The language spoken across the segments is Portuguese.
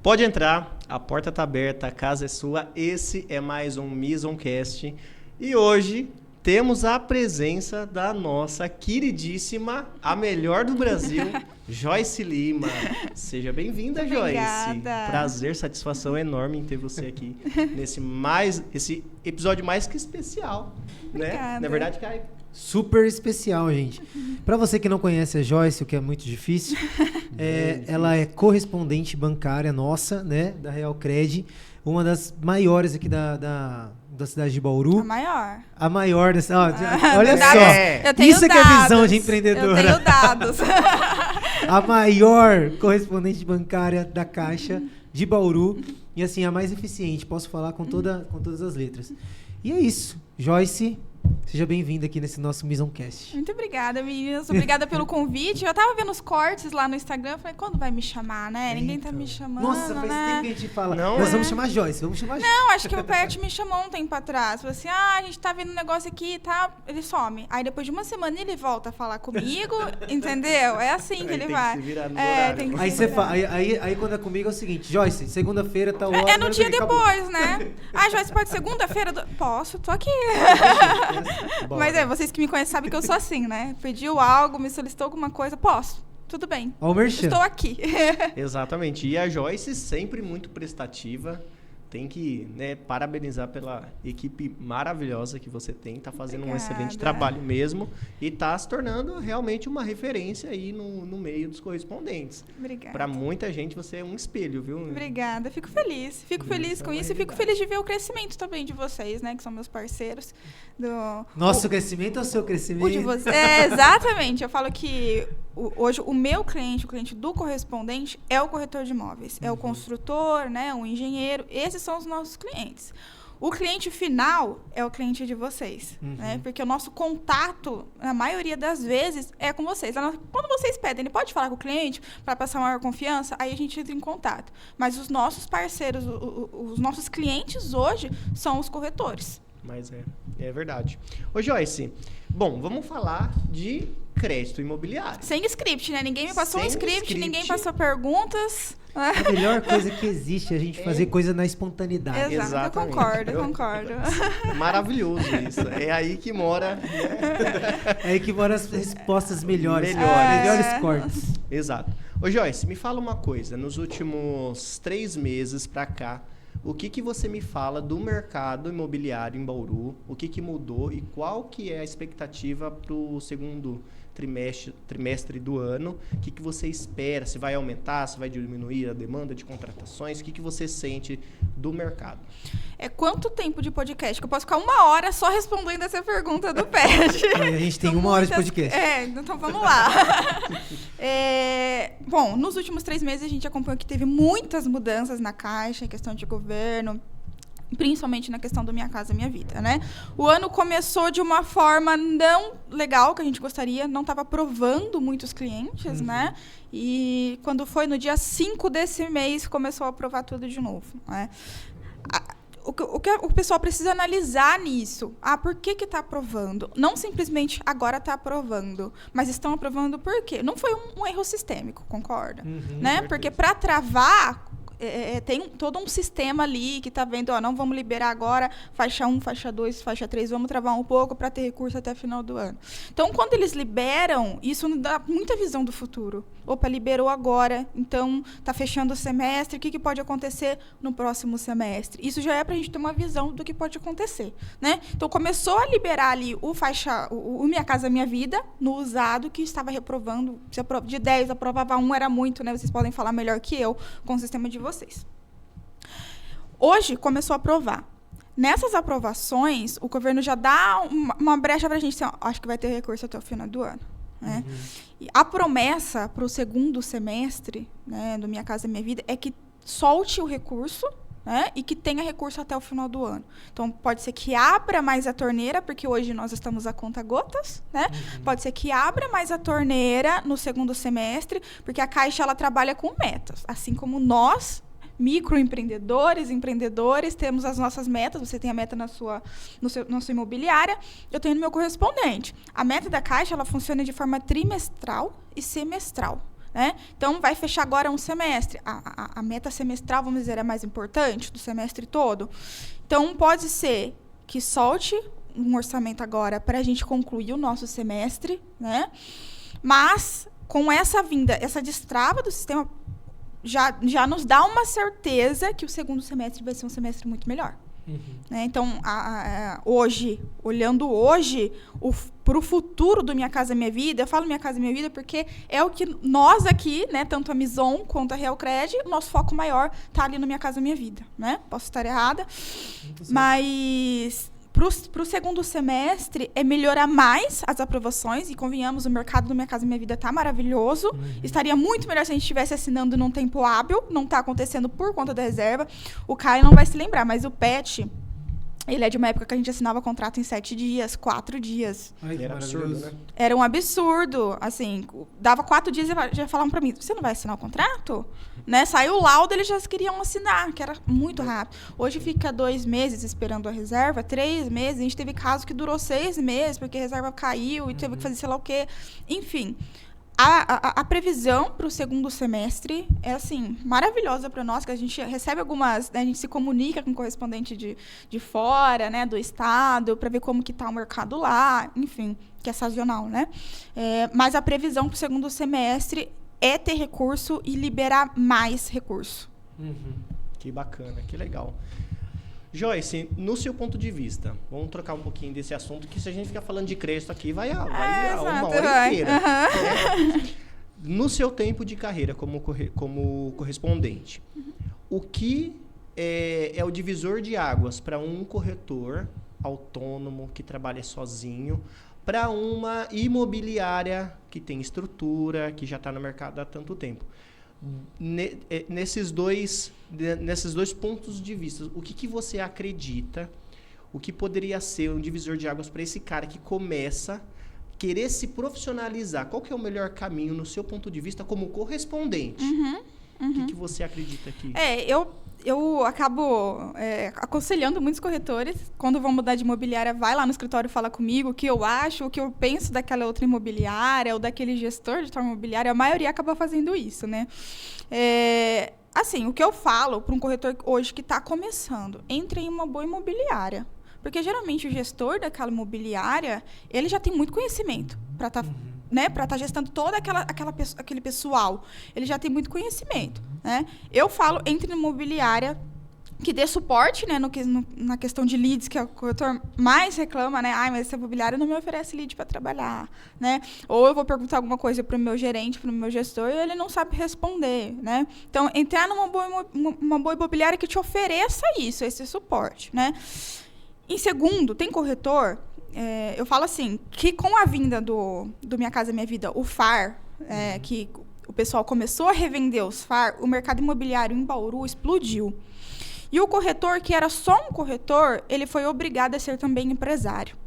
Pode entrar, a porta tá aberta, a casa é sua. Esse é mais um Misoncast. E hoje temos a presença da nossa queridíssima, a melhor do Brasil, Joyce Lima. Seja bem-vinda, Joyce. Prazer, satisfação enorme em ter você aqui esse episódio mais que especial, né? Na verdade, Caio. Super especial, gente. Para você que não conhece a Joyce, o que é muito difícil, ela é correspondente bancária nossa, né, da Real Cred, uma das maiores aqui da cidade de Bauru. A maior dessa. Olha só, eu tenho isso dados, que é visão de empreendedora. Eu tenho dados. A maior correspondente bancária da Caixa de Bauru e assim a mais eficiente. Posso falar com todas as letras. E é isso, Joyce. Seja bem-vinda aqui nesse nosso Misoncast. Muito obrigada, meninas. Obrigada pelo convite. Eu tava vendo os cortes lá no Instagram. Falei, quando vai me chamar, né? Ninguém tá me chamando, Nossa, faz tempo que a gente fala. Nós vamos chamar Joyce, Não, acho que o Pet me chamou um tempo atrás. Falou assim, a gente tá vendo um negócio aqui e tá... Ele some. Aí depois de uma semana ele volta a falar comigo, entendeu? É assim que ele vai. Tem que aí você aí quando é comigo é o seguinte, Joyce, segunda-feira tá o É no dia depois, né? Joyce, pode segunda-feira? Posso, tô aqui. Mas vocês que me conhecem sabem que eu sou assim, né? Pediu algo, me solicitou alguma coisa, posso. Tudo bem. Estou aqui. Exatamente. E a Joyce sempre muito prestativa. Tem que, né, parabenizar pela equipe maravilhosa que você tem. Tá fazendo um excelente trabalho mesmo. E tá se tornando realmente uma referência aí no meio dos correspondentes. Obrigada. Para muita gente você é um espelho, viu? Obrigada. Fico feliz. Fico feliz com isso. E fico feliz de ver o crescimento também de vocês, né? Que são meus parceiros. Nosso crescimento ou o seu crescimento? O de vocês. Exatamente. Eu falo que hoje o meu cliente, o cliente do correspondente, é o corretor de imóveis. É o construtor, né? O engenheiro. Esses são os nossos clientes. O cliente final é o cliente de vocês, né? Porque o nosso contato, na maioria das vezes, é com vocês. Quando vocês pedem, ele pode falar com o cliente para passar maior confiança, aí a gente entra em contato. Mas os nossos parceiros, os nossos clientes hoje são os corretores. Mas é verdade. Ô, Joyce, bom, vamos falar de crédito imobiliário. Sem script, né? Ninguém me passou um script, ninguém passou perguntas. A melhor coisa que existe é a gente fazer coisa na espontaneidade. Exatamente. Eu concordo. Maravilhoso isso. É aí que mora... Né? É aí que mora as respostas melhores cortes. Exato. Ô, Joyce, me fala uma coisa. Nos últimos 3 meses pra cá, o que você me fala do mercado imobiliário em Bauru? O que mudou e qual que é a expectativa para o segundo trimestre do ano? O que você espera? Se vai aumentar, se vai diminuir a demanda de contratações? O que você sente do mercado? Quanto tempo de podcast? Que eu posso ficar 1 hora só respondendo essa pergunta do Pet. A gente tem 1 hora de podcast. Então vamos lá. Bom, nos últimos 3 meses a gente acompanhou que teve muitas mudanças na Caixa, em questão de governo, principalmente na questão do Minha Casa Minha Vida, né? O ano começou de uma forma não legal, que a gente gostaria, não estava aprovando muitos clientes, né? E quando foi no dia 5 desse mês, começou a aprovar tudo de novo, né? O que o pessoal precisa analisar nisso? Por que está aprovando? Não simplesmente agora está aprovando, mas estão aprovando por quê? Não foi um erro sistêmico, concorda? Né? Porque para travar... tem todo um sistema ali que está vendo, não vamos liberar agora faixa 1, faixa 2, faixa 3, vamos travar um pouco para ter recurso até o final do ano. Então, quando eles liberam, isso dá muita visão do futuro. Opa, liberou agora, então está fechando o semestre, o que pode acontecer no próximo semestre? Isso já é para a gente ter uma visão do que pode acontecer, né? Então, começou a liberar ali o Minha Casa Minha Vida, no usado, que estava reprovando, de 10 aprovava 1, era muito, né? Vocês podem falar melhor que eu com o sistema de vocês. Hoje começou a aprovar. Nessas aprovações, o governo já dá uma brecha para a gente, acho que vai ter recurso até o final do ano, né? E a promessa para o segundo semestre, né, do Minha Casa Minha Vida é que solte o recurso, né, e que tenha recurso até o final do ano. Então, pode ser que abra mais a torneira, porque hoje nós estamos a conta-gotas, né? Pode ser que abra mais a torneira no segundo semestre, porque a Caixa ela trabalha com metas, assim como nós, microempreendedores, empreendedores, temos as nossas metas. Você tem a meta na sua imobiliária, eu tenho no meu correspondente. A meta da Caixa ela funciona de forma trimestral e semestral. né? Então, vai fechar agora um semestre. A meta semestral, vamos dizer, é mais importante do semestre todo. Então, pode ser que solte um orçamento agora para a gente concluir o nosso semestre, né? Mas, com essa vinda, essa destrava do sistema, já nos dá uma certeza que o segundo semestre vai ser um semestre muito melhor. Né? Então, hoje, olhando hoje para o futuro do Minha Casa Minha Vida, eu falo Minha Casa Minha Vida porque é o que nós aqui, né, tanto a Mison quanto a Real Cred, o nosso foco maior está ali no Minha Casa Minha Vida. Né? Posso estar errada, mas para o segundo semestre é melhorar mais as aprovações, e convenhamos, o mercado do Minha Casa Minha Vida está maravilhoso. Estaria muito melhor se a gente estivesse assinando num tempo hábil, não está acontecendo por conta da reserva. O Caio não vai se lembrar, mas o PET, ele é de uma época que a gente assinava contrato em 7 dias, 4 dias. Ai, Era absurdo, né? Era um absurdo, assim, dava 4 dias e já falavam para mim, você não vai assinar o contrato? Né? Saiu o laudo, eles já queriam assinar, que era muito rápido. Hoje fica 2 meses esperando a reserva, 3 meses, a gente teve casos que durou 6 meses, porque a reserva caiu e teve que fazer sei lá o quê. Enfim, a previsão para o segundo semestre é, assim, maravilhosa para nós, que a gente recebe algumas, né, a gente se comunica com o correspondente de fora, né, do estado, para ver como que está o mercado lá, enfim, que é sazonal, né? Mas a previsão para o segundo semestre é ter recurso e liberar mais recurso. Que bacana, que legal. Joyce, no seu ponto de vista, vamos trocar um pouquinho desse assunto, que se a gente ficar falando de crédito aqui, vai uma hora inteira. Né? No seu tempo de carreira como correspondente, o que é o divisor de águas para um corretor autônomo que trabalha sozinho, para uma imobiliária que tem estrutura, que já está no mercado há tanto tempo? Nesses dois pontos de vista, o que você acredita, o que poderia ser um divisor de águas para esse cara que começa a querer se profissionalizar? Qual que é o melhor caminho, no seu ponto de vista, como correspondente? O que você acredita aqui? Eu acabo aconselhando muitos corretores, quando vão mudar de imobiliária, vai lá no escritório e fala comigo o que eu acho, o que eu penso daquela outra imobiliária ou daquele gestor de tal imobiliária. A maioria acaba fazendo isso, né? Assim, o que eu falo para um corretor hoje que está começando, entre em uma boa imobiliária. Porque, geralmente, o gestor daquela imobiliária, ele já tem muito conhecimento para estar... Né, para estar gestando todo aquele pessoal. Ele já tem muito conhecimento. Né? Eu falo, entre na imobiliária que dê suporte, né, na questão de leads, que é o corretor mais reclama, né? Mas essa imobiliária não me oferece lead para trabalhar. Né? Ou eu vou perguntar alguma coisa para o meu gerente, para o meu gestor, e ele não sabe responder. Né? Então, entrar numa boa imobiliária que te ofereça isso, esse suporte. Né? Em segundo, tem corretor... eu falo assim, que com a vinda do Minha Casa Minha Vida, o FAR, que o pessoal começou a revender os FAR, o mercado imobiliário em Bauru explodiu. E o corretor, que era só um corretor, ele foi obrigado a ser também empresário.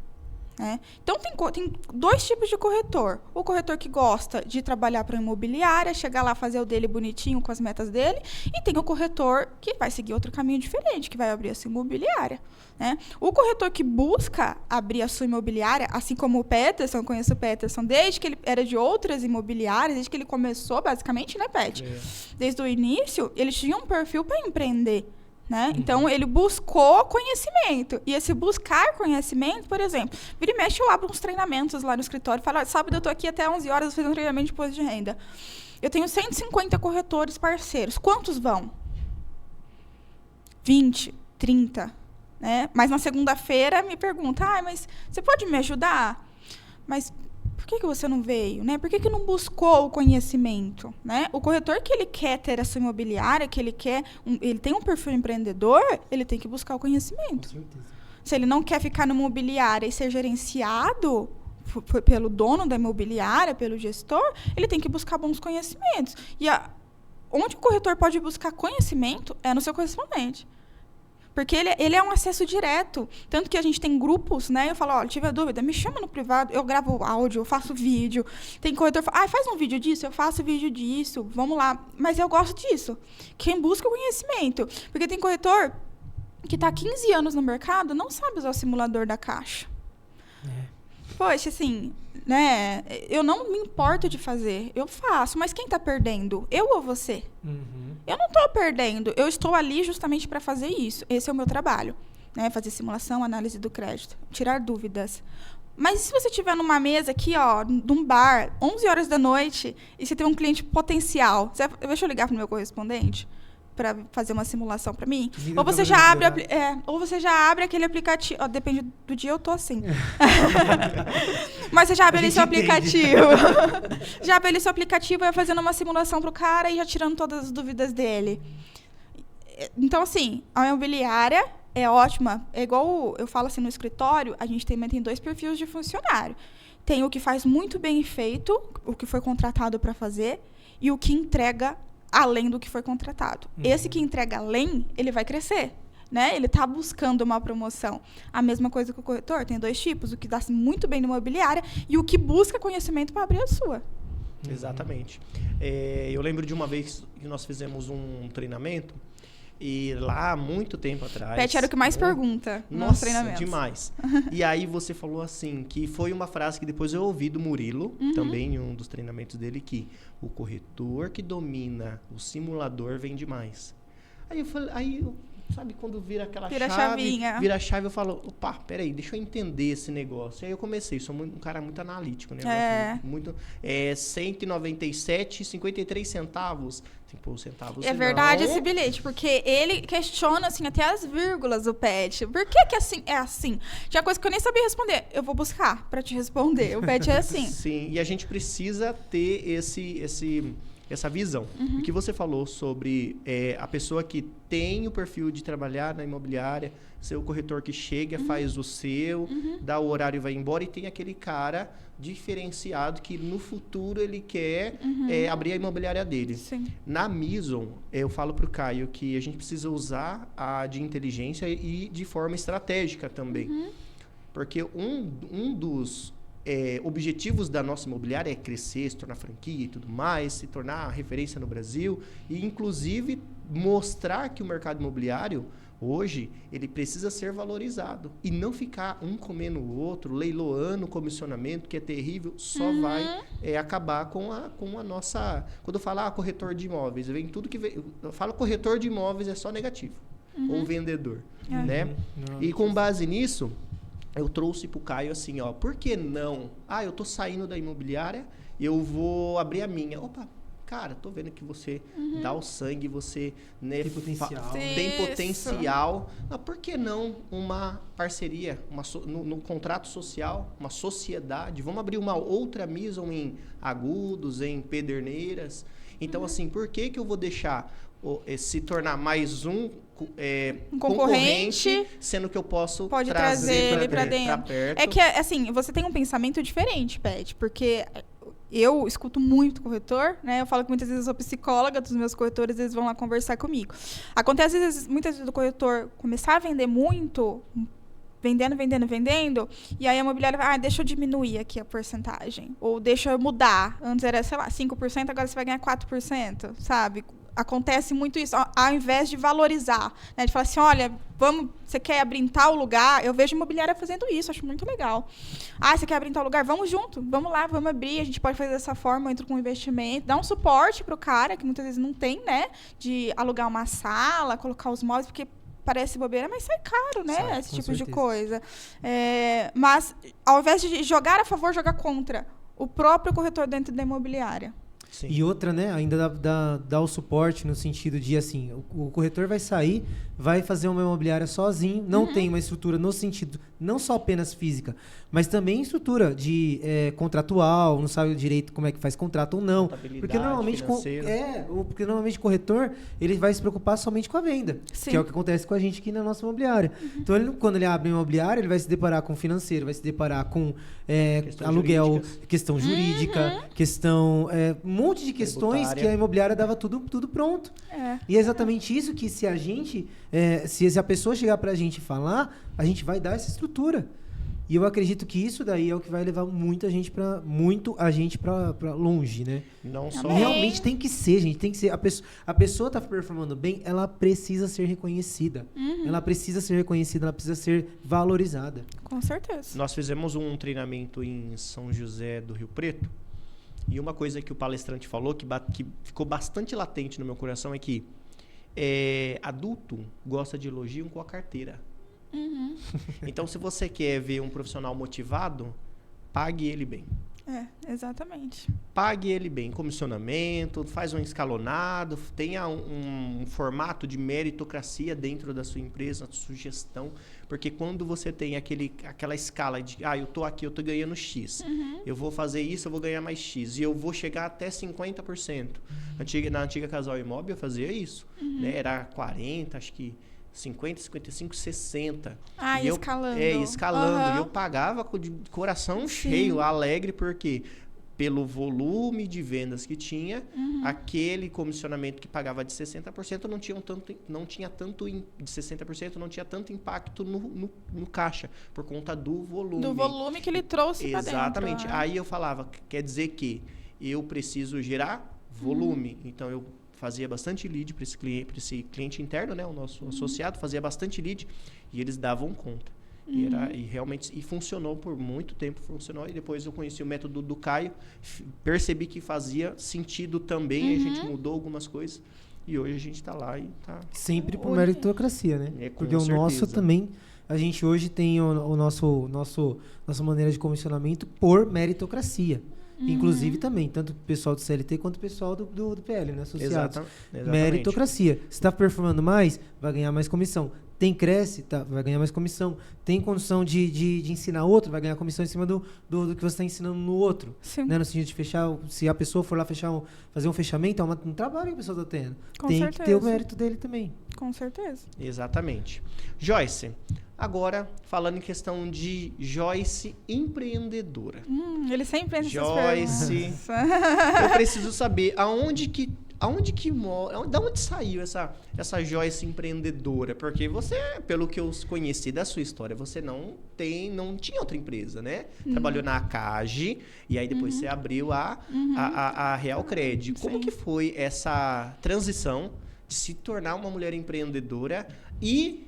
Né? Então, tem 2 tipos de corretor. O corretor que gosta de trabalhar para a imobiliária, chegar lá, fazer o dele bonitinho com as metas dele. E tem o corretor que vai seguir outro caminho diferente, que vai abrir a sua imobiliária. Né? O corretor que busca abrir a sua imobiliária, assim como o Peterson, eu conheço o Peterson desde que ele era de outras imobiliárias, desde que ele começou, basicamente, né, Pet? Desde o início, ele tinha um perfil para empreender. Né? Então, ele buscou conhecimento. E esse buscar conhecimento, por exemplo, vira e mexe, eu abro uns treinamentos lá no escritório, falo, sábado eu estou aqui até 11 horas fazendo um treinamento de imposto de renda. Eu tenho 150 corretores parceiros. Quantos vão? 20, 30. Né? Mas na segunda-feira me pergunta, mas você pode me ajudar? Mas... por que você não veio? Né? Por que não buscou o conhecimento? Né? O corretor que ele quer ter a sua imobiliária, que ele tem um perfil empreendedor, ele tem que buscar o conhecimento. Com certeza. Se ele não quer ficar numa imobiliária e ser gerenciado pelo dono da imobiliária, pelo gestor, ele tem que buscar bons conhecimentos. E onde o corretor pode buscar conhecimento é no seu correspondente. Porque ele é um acesso direto. Tanto que a gente tem grupos, né? Eu falo, tiver dúvida, me chama no privado, eu gravo áudio, eu faço vídeo. Tem corretor que fala, faz um vídeo disso, eu faço vídeo disso, vamos lá. Mas eu gosto disso. Quem busca o conhecimento. Porque tem corretor que está há 15 anos no mercado, não sabe usar o simulador da Caixa. poxa, assim, né? Eu não me importo de fazer. Eu faço, mas quem tá perdendo? Eu ou você? Eu não tô perdendo. Eu estou ali justamente para fazer isso. Esse é o meu trabalho, né? Fazer simulação, análise do crédito, tirar dúvidas. Mas e se você estiver numa mesa aqui, ó, num bar, 11 horas da noite, e você tem um cliente potencial, deixa eu ligar pro meu correspondente para fazer uma simulação para mim? Ou você já abre, ou você já abre aquele aplicativo, ó, depende do dia, eu tô assim. Mas você já abre ali seu aplicativo. Já abre ali seu aplicativo e vai fazendo uma simulação pro cara e já tirando todas as dúvidas dele. Então, assim, a imobiliária é ótima. É igual eu falo assim, no escritório, a gente também tem 2 perfis de funcionário. Tem o que faz muito bem feito, o que foi contratado para fazer, e o que entrega além do que foi contratado. Esse que entrega além, ele vai crescer, né? Ele está buscando uma promoção. A mesma coisa que o corretor, tem 2 tipos, o que dá muito bem na imobiliária e o que busca conhecimento para abrir a sua. Exatamente. Eu lembro de uma vez que nós fizemos um treinamento e lá, muito tempo atrás... Pet era o que mais pergunta nos treinamentos. Demais. E aí você falou assim, que foi uma frase que depois eu ouvi do Murilo, também em um dos treinamentos dele, que o corretor que domina o simulador vende mais. Aí eu falei, sabe, quando vira aquela chavinha. Vira a chave, eu falo, opa, peraí, deixa eu entender esse negócio. Aí eu comecei, sou um cara muito analítico, né? Muito, 197,53 centavos. Centavos. É verdade esse bilhete, porque ele questiona, assim, até as vírgulas do Pet. Por que assim, é assim? Tinha coisa que eu nem sabia responder. Eu vou buscar para te responder. O Pet é assim. Sim, e a gente precisa ter essa visão. O que você falou sobre a pessoa que tem o perfil de trabalhar na imobiliária, ser o corretor que chega, faz o seu, dá o horário e vai embora, e tem aquele cara diferenciado que no futuro ele quer abrir a imobiliária dele. Sim. Na Mizon, eu falo para o Caio que a gente precisa usar a de inteligência e de forma estratégica também. Porque um dos objetivos da nossa imobiliária é crescer, se tornar franquia e tudo mais, se tornar referência no Brasil e, inclusive, mostrar que o mercado imobiliário, hoje, ele precisa ser valorizado e não ficar um comendo o outro, leiloando o comissionamento, que é terrível, só vai acabar com a nossa... Quando eu falo corretor de imóveis, vem tudo que vem... Eu falo corretor de imóveis é só negativo, ou vendedor, né? E com base nisso... Eu trouxe pro Caio assim, ó, por que não? Eu tô saindo da imobiliária, eu vou abrir a minha. Opa, cara, tô vendo que você dá o sangue, você, né, tem potencial. Não, por que não uma parceria, no contrato social, uma sociedade? Vamos abrir uma outra Mizon em Agudos, em Pederneiras. Então, assim, por que eu vou deixar se tornar mais um concorrente, sendo que eu posso trazer ele para dentro. Perto. É que, assim, você tem um pensamento diferente, Pet, porque eu escuto muito corretor, né? Eu falo que muitas vezes eu sou psicóloga dos meus corretores, eles vão lá conversar comigo. Acontece, muitas vezes, o corretor começar a vender muito, vendendo, e aí a imobiliária vai, deixa eu diminuir aqui a porcentagem, ou deixa eu mudar. Antes era, sei lá, 5%, agora você vai ganhar 4%, sabe? Acontece muito isso, ao invés de valorizar, né? De falar assim, olha, você quer abrir em tal lugar? Eu vejo a imobiliária fazendo isso, acho muito legal. Você quer abrir em tal lugar? Vamos junto, vamos lá, vamos abrir, a gente pode fazer dessa forma, eu entro com investimento, dar um suporte para o cara, que muitas vezes não tem, né? De alugar uma sala, colocar os móveis, porque parece bobeira, mas sai caro, né? Esse tipo de coisa. Mas, ao invés de jogar a favor, jogar contra o próprio corretor dentro da imobiliária. Sim. E outra, né, ainda dá o suporte no sentido de, assim, o corretor vai sair, vai fazer uma imobiliária sozinho, não tem uma estrutura no sentido, não só apenas física, mas também estrutura de contratual, não sabe direito como é que faz contrato ou não. Porque normalmente o corretor, ele vai se preocupar somente com a venda, que é o que acontece com a gente aqui na nossa imobiliária. Então, quando ele abre uma imobiliária, ele vai se deparar com financeiro, vai se deparar com aluguel, questão jurídica, questão... um monte de questões que a imobiliária dava tudo pronto. E é exatamente isso que se a pessoa chegar pra gente falar, a gente vai dar essa estrutura. E eu acredito que isso daí é o que vai levar muito a gente para longe, né? Não só... Realmente tem que ser, gente. Tem que ser. A pessoa tá performando bem, ela precisa ser reconhecida. Ela precisa ser reconhecida, ela precisa ser valorizada. Com certeza. Nós fizemos um treinamento em São José do Rio Preto. E uma coisa que o palestrante falou, que ficou bastante latente no meu coração, é que adulto gosta de elogio com a carteira. Então, se você quer ver um profissional motivado, pague ele bem. Exatamente. Pague ele bem, comissionamento, faz um escalonado, tenha um formato de meritocracia dentro da sua empresa, sugestão, porque quando você tem aquela escala de, eu tô aqui, eu tô ganhando X, eu vou fazer isso, eu vou ganhar mais X, e eu vou chegar até 50%. Na antiga Casal Imóvel eu fazia isso, né? Era 40, acho que 50, 55, 60. E escalando. Escalando. E eu pagava de coração cheio, alegre, porque pelo volume de vendas que tinha, aquele comissionamento que pagava de 60% não tinha tanto de 60% não tinha tanto impacto no caixa, por conta do volume. Do volume que ele trouxe para dentro. Exatamente. Aí eu falava, quer dizer que eu preciso gerar volume. Então eu fazia bastante lead para esse cliente interno, né? O nosso associado fazia bastante lead e eles davam conta. E realmente funcionou por muito tempo, funcionou. E depois eu conheci o método do Caio, percebi que fazia sentido também, a gente mudou algumas coisas e hoje a gente está lá e está... Sempre por meritocracia, né? Porque o nosso também, a gente hoje tem nossa maneira de comissionamento por meritocracia. Inclusive também, tanto o pessoal do CLT quanto o pessoal do PL, né? Associados. Exatamente. Meritocracia. Se está performando mais, vai ganhar mais comissão. Cresce, vai ganhar mais comissão. Tem condição de ensinar outro, vai ganhar comissão em cima do que você está ensinando no outro. Né? No sentido de fechar, se a pessoa for lá fazer um fechamento, é um trabalho que a pessoa está tendo. Tem que ter o mérito dele também. Com certeza. Exatamente. Joyce, agora falando em questão de Joyce empreendedora. Ele sempre pensa Joyce, eu preciso saber da onde saiu essa Joyce empreendedora? Porque você, pelo que eu conheci da sua história, você não tinha outra empresa, né? Trabalhou na ACAGE e aí depois você abriu a Real Cred. Como que foi essa transição de se tornar uma mulher empreendedora e,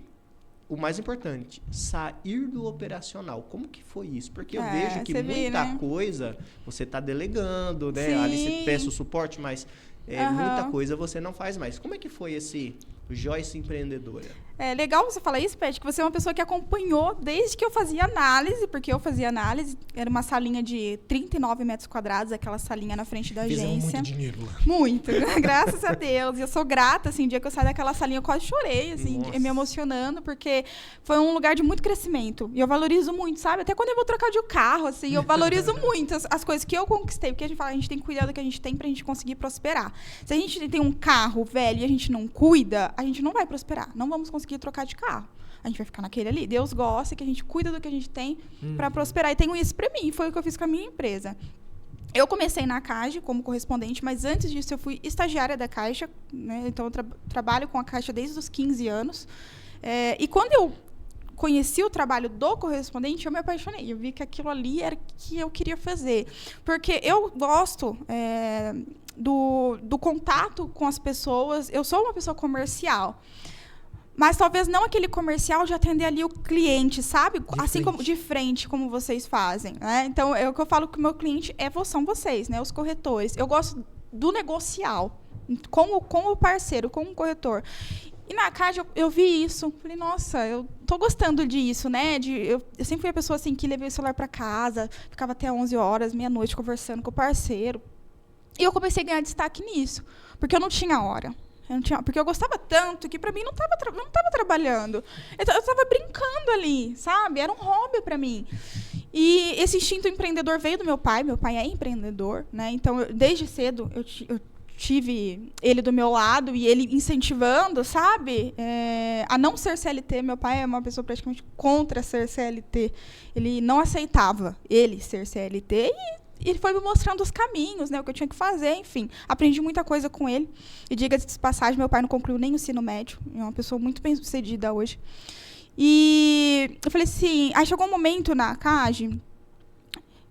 o mais importante, sair do operacional? Como que foi isso? Porque eu vejo que muita coisa você está delegando, né? Ali você peça o suporte, mas muita coisa você não faz mais. Como é que foi esse Joyce empreendedora? É legal você falar isso, Pet, que você é uma pessoa que acompanhou desde que eu fazia análise, porque eu fazia análise, era uma salinha de 39 metros quadrados, aquela salinha na frente da agência. Muito dinheiro lá. Muito, graças a Deus. E eu sou grata, assim, o dia que eu saí daquela salinha, eu quase chorei, assim, me emocionando, porque foi um lugar de muito crescimento. E eu valorizo muito, sabe? Até quando eu vou trocar de carro, assim, eu valorizo muito as coisas que eu conquistei, porque a gente fala, a gente tem que cuidar do que a gente tem pra gente conseguir prosperar. Se a gente tem um carro velho e a gente não cuida, a gente não vai prosperar. Não vamos conseguir trocar de carro. A gente vai ficar naquele ali. Deus gosta que a gente cuida do que a gente tem para prosperar. E tenho isso para mim. Foi o que eu fiz com a minha empresa. Eu comecei na Caixa como correspondente, mas antes disso eu fui estagiária da Caixa, né? Então eu trabalho com a Caixa desde os 15 anos. E quando eu conheci o trabalho do correspondente, eu me apaixonei. Eu vi que aquilo ali era o que eu queria fazer. Porque eu gosto do contato com as pessoas. Eu sou uma pessoa comercial. Mas talvez não aquele comercial de atender ali o cliente, sabe? Como de frente, como vocês fazem, né? Então, o que eu falo que o meu cliente são vocês, né? Os corretores. Eu gosto do negocial, com o parceiro, com o corretor. E na Caixa eu vi isso. Falei, nossa, eu tô gostando disso, né? Eu sempre fui a pessoa assim, que levei o celular para casa, ficava até 11 horas, meia-noite, conversando com o parceiro. E eu comecei a ganhar destaque nisso, porque eu não tinha hora. Porque eu gostava tanto que para mim não estava trabalhando. Eu estava brincando ali, sabe? Era um hobby para mim. E esse instinto empreendedor veio do meu pai. Meu pai é empreendedor, né? Então, desde cedo, eu tive ele do meu lado e ele incentivando, sabe? A não ser CLT. Meu pai é uma pessoa praticamente contra ser CLT. Ele não aceitava ele ser CLT e ele foi me mostrando os caminhos, né, o que eu tinha que fazer, enfim. Aprendi muita coisa com ele. E diga-se de passagem, meu pai não concluiu nem o ensino médio. É uma pessoa muito bem-sucedida hoje. E eu falei assim, aí chegou um momento na CAGE.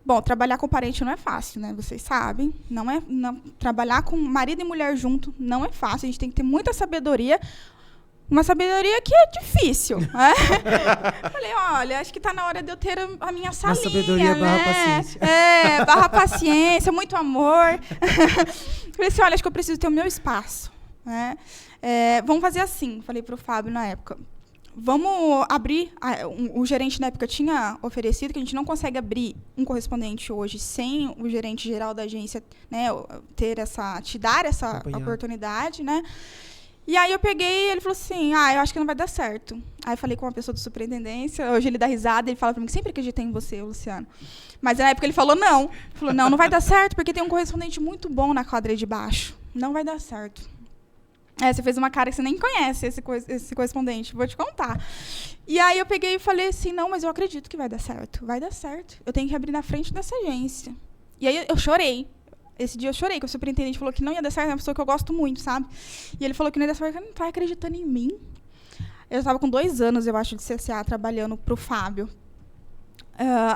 Bom, trabalhar com parente não é fácil, né? Vocês sabem. Trabalhar com marido e mulher junto não é fácil. A gente tem que ter muita sabedoria. Uma sabedoria que é difícil. Né? Falei, olha, acho que está na hora de eu ter a minha salinha, uma sabedoria barra paciência. Barra paciência, muito amor. Falei assim, olha, acho que eu preciso ter o meu espaço. Né? Vamos fazer assim, falei para o Fábio na época. Vamos abrir, o gerente na época tinha oferecido que a gente não consegue abrir um correspondente hoje sem o gerente geral da agência, né, te dar essa oportunidade, né? E aí eu peguei, ele falou assim, eu acho que não vai dar certo. Aí eu falei com uma pessoa da superintendência, hoje ele dá risada, ele fala para mim que sempre acreditei em você, Luciano. Mas na época ele falou não. Ele falou, não vai dar certo, porque tem um correspondente muito bom na quadra de baixo. Não vai dar certo. Você fez uma cara que você nem conhece esse correspondente, vou te contar. E aí eu peguei e falei assim, não, mas eu acredito que vai dar certo. Vai dar certo. Eu tenho que abrir na frente dessa agência. E aí eu chorei. Esse dia eu chorei, que o superintendente falou que não ia dar certo, é uma pessoa que eu gosto muito, sabe? E ele falou que não ia dar certo, ele não tá acreditando em mim. Eu estava com 2 anos, eu acho, de CSA, trabalhando pro Fábio.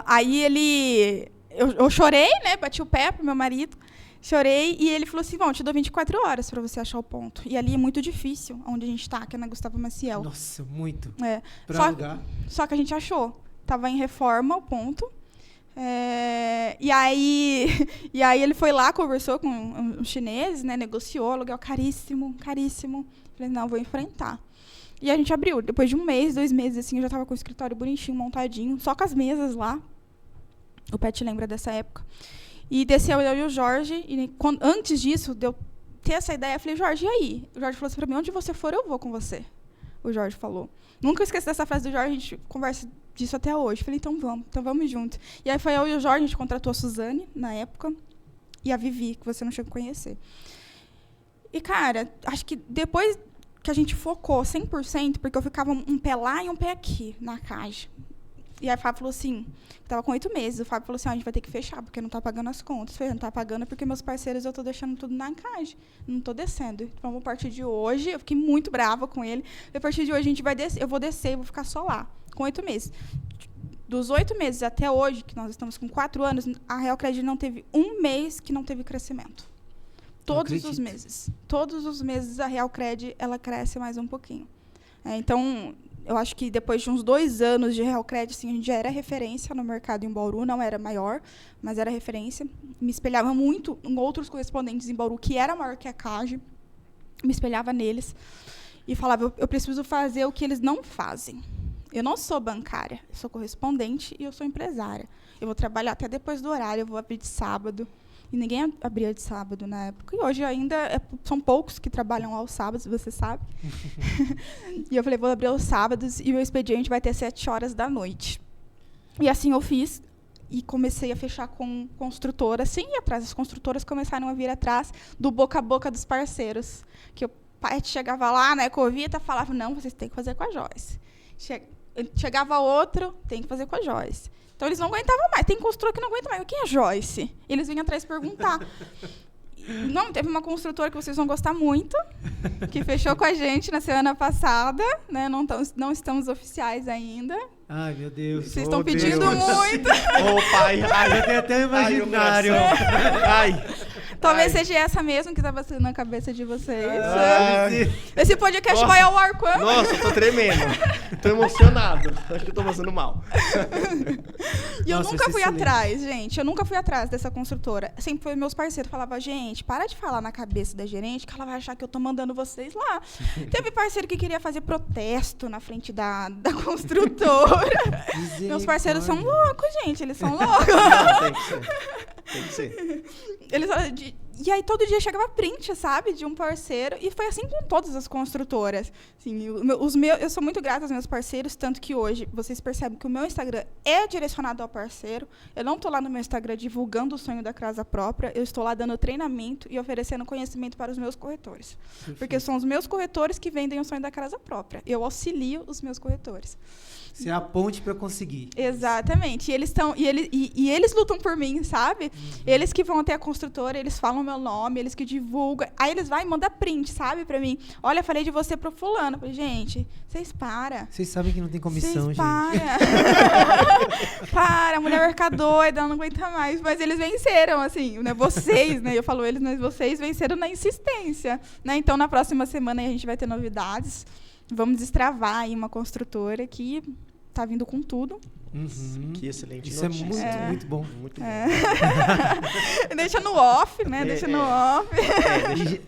Aí eu chorei, né? Bati o pé pro meu marido. Chorei e ele falou assim, bom, eu te dou 24 horas para você achar o ponto. E ali é muito difícil, onde a gente está, que é na Gustavo Maciel. Nossa, muito. Pra alugar. Só que a gente achou. Estava em reforma o ponto. E aí ele foi lá, conversou com os chineses, né, negociou, aluguel caríssimo, caríssimo. Falei, não, vou enfrentar. E a gente abriu. Depois de 1 mês, 2 meses, assim, eu já estava com o escritório bonitinho, montadinho, só com as mesas lá. O Pet lembra dessa época. E desceu eu e o Jorge, e antes disso, de eu ter essa ideia, eu falei, Jorge, e aí? O Jorge falou assim para mim, onde você for, eu vou com você. O Jorge falou. Nunca esqueci dessa frase do Jorge, a gente conversa disso até hoje. Falei, então vamos junto. E aí foi eu e o Jorge, a gente contratou a Suzane, na época, e a Vivi, que você não chegou a conhecer. E, cara, acho que depois que a gente focou 100%, porque eu ficava um pé lá e um pé aqui, na CAGE. E aí o Fábio falou assim, estava com 8 meses, o Fábio falou assim, a gente vai ter que fechar, porque não está pagando as contas. Eu falei, não está pagando porque meus parceiros eu estou deixando tudo na CAGE, não estou descendo. Então, a partir de hoje, eu fiquei muito brava com ele, a partir de hoje a gente vai descer, eu vou descer e vou ficar só lá, com 8 meses. Dos 8 meses até hoje, que nós estamos com 4 anos, a Real Credit não teve 1 mês que não teve crescimento. Todos os meses a Real Credit, ela cresce mais um pouquinho. Então, eu acho que depois de uns 2 anos de Real Credit, assim, a gente já era referência no mercado em Bauru, não era maior, mas era referência. Me espelhava muito em outros correspondentes em Bauru, que era maior que a CAGE, me espelhava neles e falava, eu preciso fazer o que eles não fazem. Eu não sou bancária, eu sou correspondente e eu sou empresária. Eu vou trabalhar até depois do horário, eu vou abrir de sábado. E ninguém abria de sábado na época. E hoje ainda são poucos que trabalham aos sábados, você sabe. E eu falei, vou abrir aos sábados e o meu expediente vai ter 7 horas da noite. E assim eu fiz e comecei a fechar com construtoras. Sim, e atrás. As construtoras começaram a vir atrás do boca a boca dos parceiros. Que o pai chegava lá, né, Covita, falava, não, vocês têm que fazer com a Joyce. Chegava outro, tem que fazer com a Joyce. Então, eles não aguentavam mais. Tem construtor que não aguenta mais. Quem é Joyce? Eles vinham atrás perguntar. Não, teve uma construtora que vocês vão gostar muito, que fechou com a gente na semana passada. Né? Não estamos oficiais ainda. Ai, meu Deus. Vocês estão pedindo muito. Ô, pai. Ai, eu tenho até um imaginário. Ai. Talvez seja essa mesmo que está passando na cabeça de vocês. Ai. Esse podcast vai ao ar quando? Nossa, eu tô tremendo. Tô emocionado. Acho que eu tô passando mal. E eu nunca fui atrás, gente. Eu nunca fui atrás dessa construtora. Sempre foi meus parceiros. Falava, gente, para de falar na cabeça da gerente que ela vai achar que eu tô mandando vocês lá. Teve parceiro que queria fazer protesto na frente da construtora. Meus parceiros são loucos, gente. Eles são loucos. Não, tem que ser. Tem que ser. E aí, todo dia chegava print, sabe? De um parceiro. E foi assim com todas as construtoras. Assim, eu sou muito grata aos meus parceiros, tanto que hoje vocês percebem que o meu Instagram é direcionado ao parceiro. Eu não estou lá no meu Instagram divulgando o sonho da casa própria. Eu estou lá dando treinamento e oferecendo conhecimento para os meus corretores. Perfeito. Porque são os meus corretores que vendem o sonho da casa própria. Eu auxilio os meus corretores. Você é a ponte para conseguir. Exatamente. E eles lutam por mim, sabe? Eles que vão até a construtora, eles falam chamam meu nome, eles que divulgam. Aí eles vão e mandam print, sabe, pra mim. Olha, eu falei de você pro fulano. Eu falei, gente, vocês param. Vocês sabem que não tem comissão, Vocês gente. Para, a mulher vai ficar doida, ela não aguenta mais. Mas eles venceram, assim, né? Vocês, né? Eu falo eles, mas vocês venceram na insistência, né? Então, na próxima semana a gente vai ter novidades. Vamos destravar aí uma construtora que tá vindo com tudo. Uhum. Que excelente Isso notícia. é muito bom. Muito bom. Deixa no off, né? Deixa no off.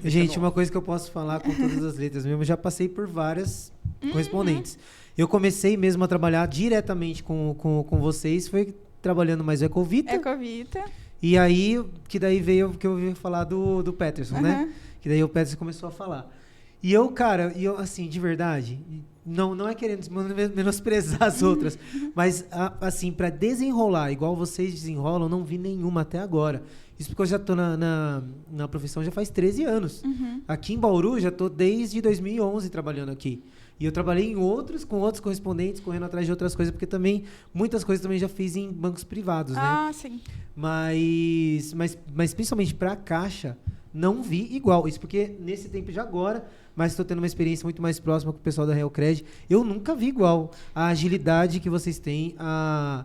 Gente, uma coisa que eu posso falar com todas as letras mesmo, eu já passei por várias correspondentes. Eu comecei mesmo a trabalhar diretamente com vocês, foi trabalhando mais o Ecovita. Ecovita. E aí, que daí veio que eu ouvi falar do Peterson, né? Que daí o Peterson começou a falar. E eu, cara, assim, de verdade, não é querendo menosprezar as outras, mas, assim, para desenrolar, igual vocês desenrolam, não vi nenhuma até agora. Isso porque eu já tô na profissão já faz 13 anos. Aqui em Bauru, já tô desde 2011 trabalhando aqui. E eu trabalhei com outros correspondentes, correndo atrás de outras coisas, porque também, muitas coisas também já fiz em bancos privados, né? Ah, sim. Mas principalmente para a Caixa, não vi igual. Isso porque nesse tempo de agora, mas estou tendo uma experiência muito mais próxima com o pessoal da Realcred, eu nunca vi igual a agilidade que vocês têm, a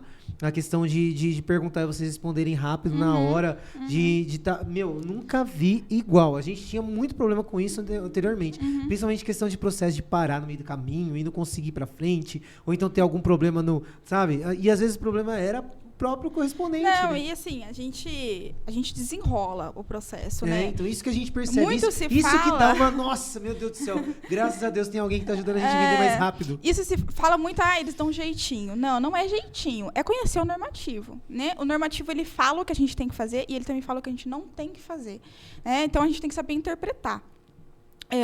questão de perguntar e vocês responderem rápido na hora, nunca vi igual. A gente tinha muito problema com isso anteriormente, principalmente questão de processo de parar no meio do caminho e não conseguir ir para frente, ou então ter algum problema sabe? E às vezes o problema era próprio correspondente. Não, né? e assim, a gente desenrola o processo, né? Então isso que a gente percebe. Muito isso se fala... que dá uma... Nossa, meu Deus do céu. Graças a Deus tem alguém que tá ajudando a gente a vender mais rápido. Isso se fala muito, eles dão um jeitinho. Não é jeitinho. É conhecer o normativo, né? O normativo, ele fala o que a gente tem que fazer e ele também fala o que a gente não tem que fazer. Né? Então, a gente tem que saber interpretar.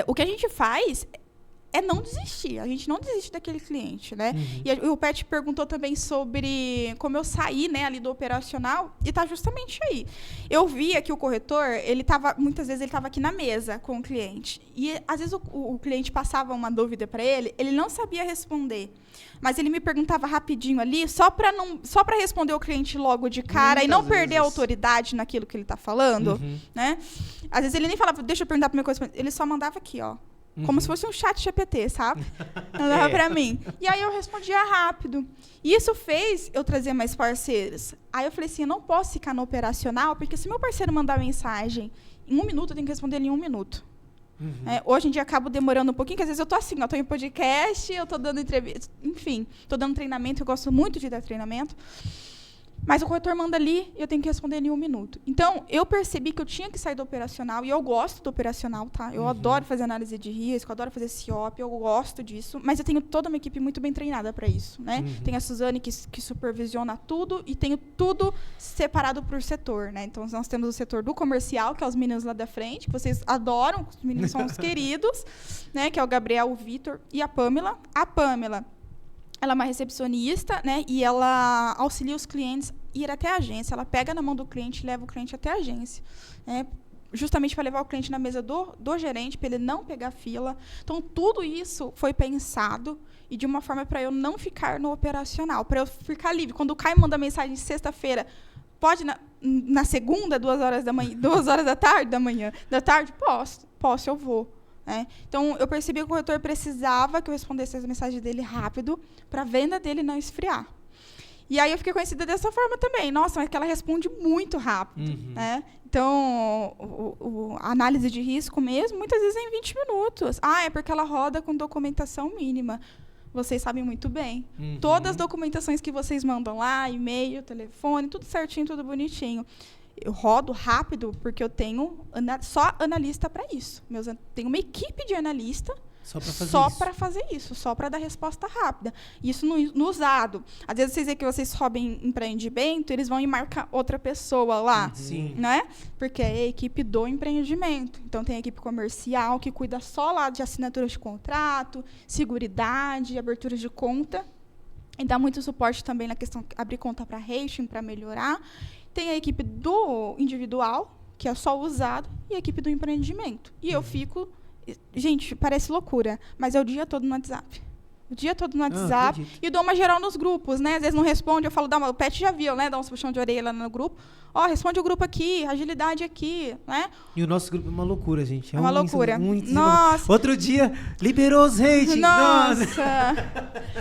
O que a gente faz é não desistir. A gente não desiste daquele cliente, né? E o Pet perguntou também sobre como eu saí, né, ali do operacional, e tá justamente aí. Eu via que o corretor, muitas vezes ele estava aqui na mesa com o cliente. E às vezes o cliente passava uma dúvida para ele não sabia responder. Mas ele me perguntava rapidinho ali, só para responder o cliente logo de cara e não perder a autoridade naquilo que ele está falando, né? Às vezes ele nem falava, deixa eu perguntar para o meu correspondente, ele só mandava aqui, ó. Como se fosse um chat GPT, sabe? Mandava pra mim. E aí eu respondia rápido. E isso fez eu trazer mais parceiros. Aí eu falei assim, eu não posso ficar no operacional, porque se meu parceiro mandar mensagem em 1 minuto, eu tenho que responder ele em 1 minuto. Hoje em dia acabo demorando um pouquinho, porque às vezes eu tô assim, eu tô em podcast, eu tô dando entrevista, enfim, tô dando treinamento, eu gosto muito de dar treinamento. Mas o corretor manda ali e eu tenho que responder ele em 1 minuto. Então, eu percebi que eu tinha que sair do operacional, e eu gosto do operacional, tá? Eu adoro fazer análise de risco, adoro fazer CIOP, eu gosto disso, mas eu tenho toda uma equipe muito bem treinada para isso, né? Tem a Suzane que supervisiona tudo e tenho tudo separado por setor, né? Então, nós temos o setor do comercial, que é os meninos lá da frente, que vocês adoram, os meninos são os queridos, né? Que é o Gabriel, o Vitor e a Pamela. A Pamela, ela é uma recepcionista, né? E ela auxilia os clientes a ir até a agência. Ela pega na mão do cliente e leva o cliente até a agência, né? Justamente para levar o cliente na mesa do gerente, para ele não pegar fila. Então, tudo isso foi pensado e de uma forma para eu não ficar no operacional, para eu ficar livre. Quando o Caio manda mensagem sexta-feira, pode na segunda, 2 horas da manhã, 2 horas da tarde, da tarde? Posso, eu vou. Então, eu percebi que o corretor precisava que eu respondesse as mensagens dele rápido para a venda dele não esfriar. E aí eu fiquei conhecida dessa forma também. Nossa, mas que ela responde muito rápido. Né? Então, a análise de risco mesmo, muitas vezes é em 20 minutos. É porque ela roda com documentação mínima. Vocês sabem muito bem. Todas as documentações que vocês mandam lá, e-mail, telefone, tudo certinho, tudo bonitinho. Eu rodo rápido porque eu tenho só analista para isso. Tenho uma equipe de analista só para fazer isso, só para dar resposta rápida. Isso no usado. Às vezes vocês veem que vocês robem empreendimento, eles vão e marcam outra pessoa lá. Né? Porque é a equipe do empreendimento. Então, tem a equipe comercial que cuida só lá de assinatura de contrato, seguridade, abertura de conta. E dá muito suporte também na questão de abrir conta para rating, para melhorar. Tem a equipe do individual, que é só o usado, e a equipe do empreendimento. E eu fico... Gente, parece loucura, mas é o dia todo no WhatsApp. o dia todo no WhatsApp, e dou uma geral nos grupos, né? Às vezes não responde, eu falo, o Pet já viu, né? Dá uns puxão de orelha lá no grupo. Responde o grupo aqui, agilidade aqui, né? E o nosso grupo é uma loucura, gente. É uma loucura. Nossa. Outro dia, liberou os hate. Nossa.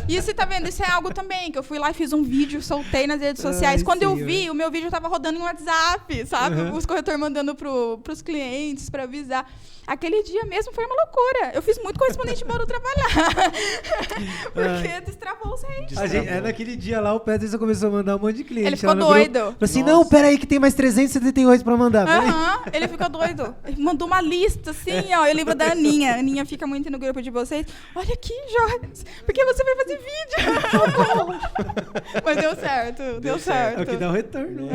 E você tá vendo? Isso é algo também, que eu fui lá e fiz um vídeo, soltei nas redes sociais. Quando eu vi, o meu vídeo tava rodando em WhatsApp, sabe? Os corretores mandando pros clientes pra avisar. Aquele dia mesmo foi uma loucura. Eu fiz muito correspondente embora trabalhar. Porque destravou os hates. Naquele dia lá, o Pedro já começou a mandar um monte de cliente. Ele ficou doido. Falou assim, não, peraí que tem mais 378 pra mandar. Ele ficou doido. Ele mandou uma lista, assim, ó. Eu lembro da Aninha. A Aninha fica muito no grupo de vocês. Olha aqui, Joyce. Por que você vai fazer vídeo? Mas deu certo. Deu certo. É o que dá o retorno.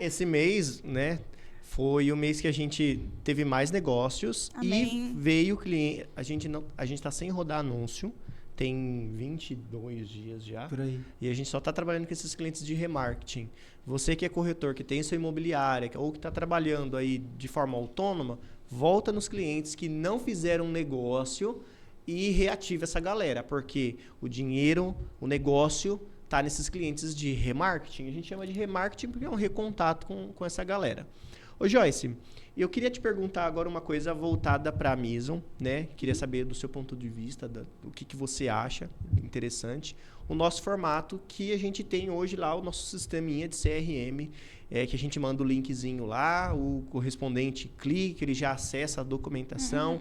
Esse mês, né? Foi o mês que a gente teve mais negócios. Amém. E veio cliente. A gente tá sem rodar anúncio. Tem 22 dias já. Por aí. E a gente só está trabalhando com esses clientes de remarketing. Você que é corretor, que tem sua imobiliária, ou que está trabalhando aí de forma autônoma, volta nos clientes que não fizeram negócio e reativa essa galera. Porque o dinheiro, o negócio, está nesses clientes de remarketing. A gente chama de remarketing porque é um recontato com essa galera. Ô Joyce, eu queria te perguntar agora uma coisa voltada para a Mizon, né? Queria saber do seu ponto de vista, do que você acha interessante. O nosso formato que a gente tem hoje lá, o nosso sisteminha de CRM, que a gente manda o linkzinho lá, o correspondente clica, ele já acessa a documentação.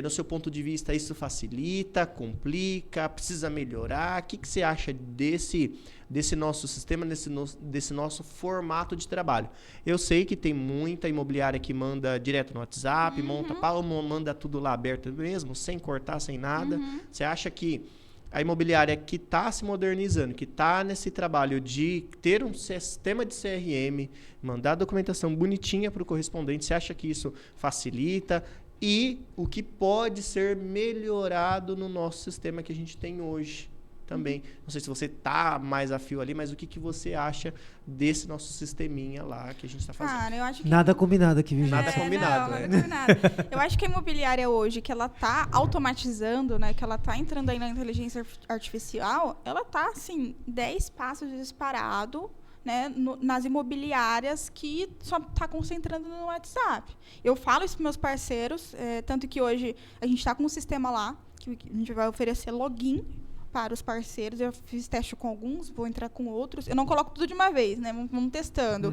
No seu ponto de vista, isso facilita, complica, precisa melhorar? O que você acha desse nosso sistema, desse nosso formato de trabalho? Eu sei que tem muita imobiliária que manda direto no WhatsApp, manda tudo lá aberto mesmo, sem cortar, sem nada. Você acha que a imobiliária que está se modernizando, que está nesse trabalho de ter um sistema de CRM, mandar a documentação bonitinha para o correspondente, você acha que isso facilita? E o que pode ser melhorado no nosso sistema que a gente tem hoje também. Não sei se você está mais a fio ali, mas o que você acha desse nosso sisteminha lá que a gente está fazendo? Cara, eu acho que... Nada combinado aqui, viu, gente? Nada combinado, nada combinado. Eu acho que a imobiliária hoje, que ela está automatizando, né, que ela está entrando aí na inteligência artificial, ela está, assim, 10 passos disparado, né, nas imobiliárias que só está concentrando no WhatsApp. Eu falo isso para meus parceiros, tanto que hoje a gente está com um sistema lá, que a gente vai oferecer login para os parceiros. Eu fiz teste com alguns, vou entrar com outros. Eu não coloco tudo de uma vez, né? Vamos testando.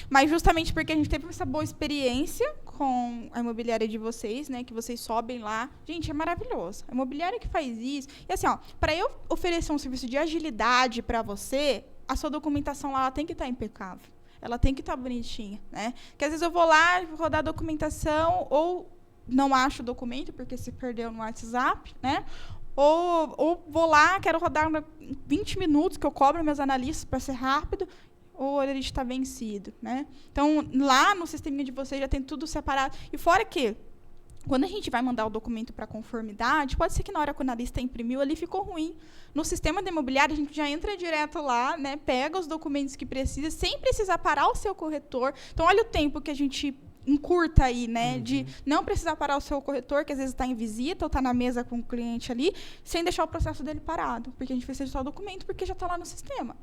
Mas justamente porque a gente teve essa boa experiência com a imobiliária de vocês, né? Que vocês sobem lá. Gente, é maravilhoso. A imobiliária que faz isso. E assim, para eu oferecer um serviço de agilidade para você, a sua documentação lá ela tem que estar impecável. Ela tem que estar bonitinha, né? Porque às vezes eu vou lá, vou rodar a documentação, ou não acho o documento, porque se perdeu no WhatsApp, né? Ou vou lá, quero rodar 20 minutos, que eu cobro meus analistas para ser rápido, ou ele está vencido, né? Então, lá no sisteminha de vocês já tem tudo separado. E fora que, quando a gente vai mandar o documento para conformidade, pode ser que na hora que o analista imprimiu, ali ficou ruim. No sistema da imobiliária, a gente já entra direto lá, né, pega os documentos que precisa, sem precisar parar o seu corretor. Então, olha o tempo que a gente encurta aí, né, de não precisar parar o seu corretor, que às vezes está em visita ou está na mesa com o cliente ali, sem deixar o processo dele parado, porque a gente precisa só o documento, porque já está lá no sistema.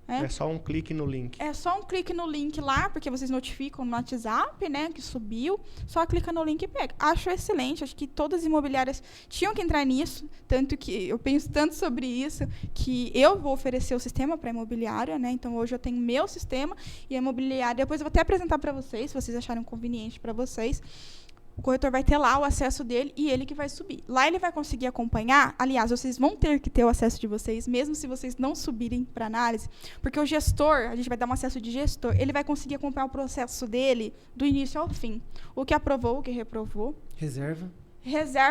É só um clique no link. É só um clique no link lá, porque vocês notificam no WhatsApp, né, que subiu. Só clica no link e pega. Acho excelente. Acho que todas as imobiliárias tinham que entrar nisso. Tanto que eu penso tanto sobre isso, que eu vou oferecer o sistema para a imobiliária, né? Então, hoje eu tenho meu sistema e a imobiliária... Depois eu vou até apresentar para vocês, se vocês acharem conveniente para vocês. O corretor vai ter lá o acesso dele e ele que vai subir. Lá ele vai conseguir acompanhar. Aliás, vocês vão ter que ter o acesso de vocês, mesmo se vocês não subirem para análise, porque o gestor, a gente vai dar um acesso de gestor, ele vai conseguir acompanhar o processo dele do início ao fim. O que aprovou, o que reprovou. Reserva,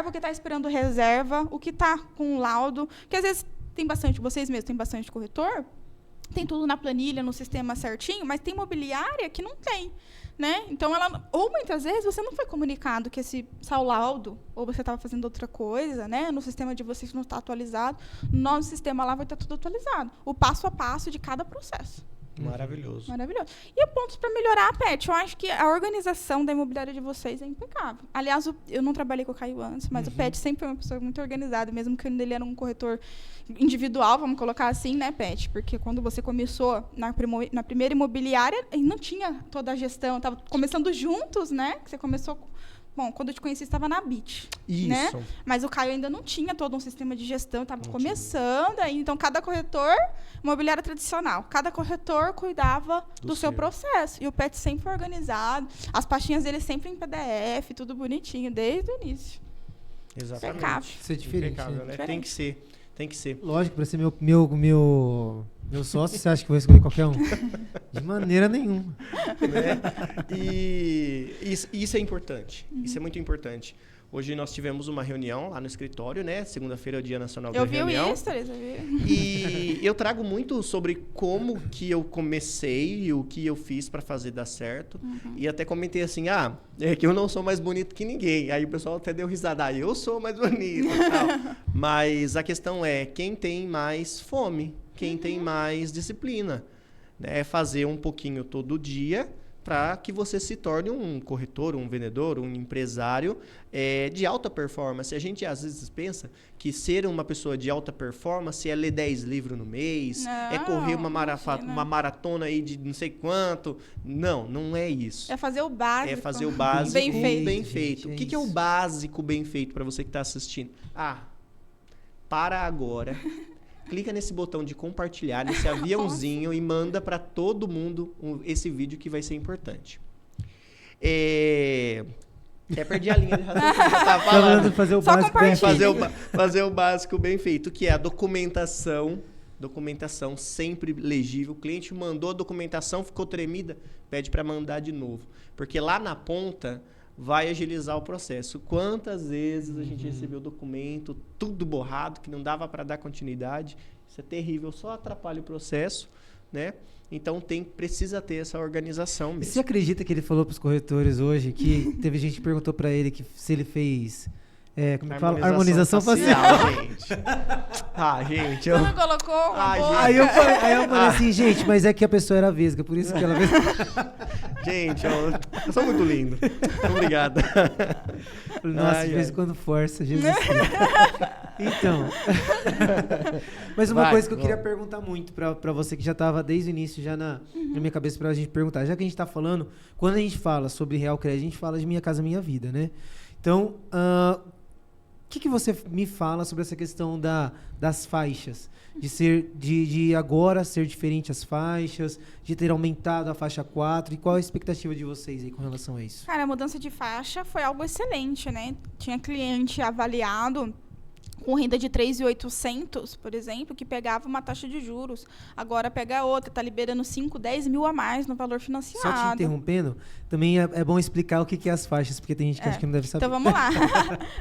o que está esperando reserva, o que está com laudo. Porque às vezes tem bastante, vocês mesmos têm bastante corretor, tem tudo na planilha, no sistema certinho, mas tem imobiliária que não tem. Né? Então, ou muitas vezes você não foi comunicado que esse laudo, ou você estava fazendo outra coisa, né? No sistema de vocês não está atualizado, no nosso sistema lá vai estar tudo atualizado. O passo a passo de cada processo. Maravilhoso. Maravilhoso. E pontos para melhorar, Pet, eu acho que a organização da imobiliária de vocês é impecável. Aliás, eu não trabalhei com o Caio antes, mas o Pet sempre foi uma pessoa muito organizada, mesmo que ele era um corretor individual, vamos colocar assim, né, Pet? Porque quando você começou na primeira imobiliária, não tinha toda a gestão, estava começando juntos, né? Que você começou... Bom, quando eu te conheci, estava na BIT. Isso. Né? Mas o Caio ainda não tinha todo um sistema de gestão, estava começando. Aí, então, cada corretor, imobiliária tradicional, cada corretor cuidava do seu processo. E o Pet sempre foi organizado, as pastinhas dele sempre em PDF, tudo bonitinho, desde o início. Exatamente. Impecável. Isso é diferente, Impecável, né? Diferente. Tem que ser. Tem que ser. Lógico, para ser meu sócio, você acha que eu vou escolher qualquer um? De maneira nenhuma. Né? E isso é importante. Isso é muito importante. Hoje nós tivemos uma reunião lá no escritório, né? Segunda-feira é o Dia Nacional da Reunião. Eu vi isso, Teresa. E eu trago muito sobre como que eu comecei e o que eu fiz para fazer dar certo. E até comentei assim, é que eu não sou mais bonito que ninguém. Aí o pessoal até deu risada, eu sou mais bonito e tal. Mas a questão é quem tem mais fome, quem tem mais disciplina. Né? Fazer um pouquinho todo dia para que você se torne um corretor, um vendedor, um empresário de alta performance. A gente às vezes pensa que ser uma pessoa de alta performance é ler 10 livros no mês, é correr uma maratona aí de não sei quanto. Não é isso. É fazer o básico. É fazer o básico bem feito. O que é o básico bem feito para você que está assistindo? Para agora. Clica nesse botão de compartilhar, nesse aviãozinho e manda para todo mundo esse vídeo que vai ser importante. Até perdi a linha de raciocínio. Tava falando. Fazer o básico bem feito. Fazer o básico bem feito, que é a documentação. Documentação sempre legível. O cliente mandou a documentação, ficou tremida, pede para mandar de novo. Porque lá na ponta vai agilizar o processo. Quantas vezes a gente recebeu documento, tudo borrado, que não dava para dar continuidade. Isso é terrível, só atrapalha o processo, né? Então precisa ter essa organização mesmo. Você acredita que ele falou para os corretores hoje que teve gente que perguntou para ele que se ele fez como fala? Harmonização facial. Gente. Gente. Você não colocou uma boca? Aí eu falei assim, gente, mas é que a pessoa era vesga, por isso que ela... Gente, eu sou muito lindo. Muito obrigado. Nossa, de vez em quando força, Jesus Cristo. Então, mas uma coisa que eu queria perguntar muito pra você, que já estava desde o início já na minha cabeça pra gente perguntar, já que a gente tá falando, quando a gente fala sobre Real Cred, a gente fala de Minha Casa Minha Vida, né? Então, o que você me fala sobre essa questão das faixas? De agora ser diferente as faixas, de ter aumentado a faixa 4, e qual a expectativa de vocês aí com relação a isso? Cara, a mudança de faixa foi algo excelente, né? Tinha cliente avaliado com renda de 3.800, por exemplo, que pegava uma taxa de juros. Agora pega outra, está liberando 5, 10 mil a mais no valor financiado. Só te interrompendo, também é bom explicar o que é as faixas, porque tem gente que acha que não deve saber. Então vamos lá.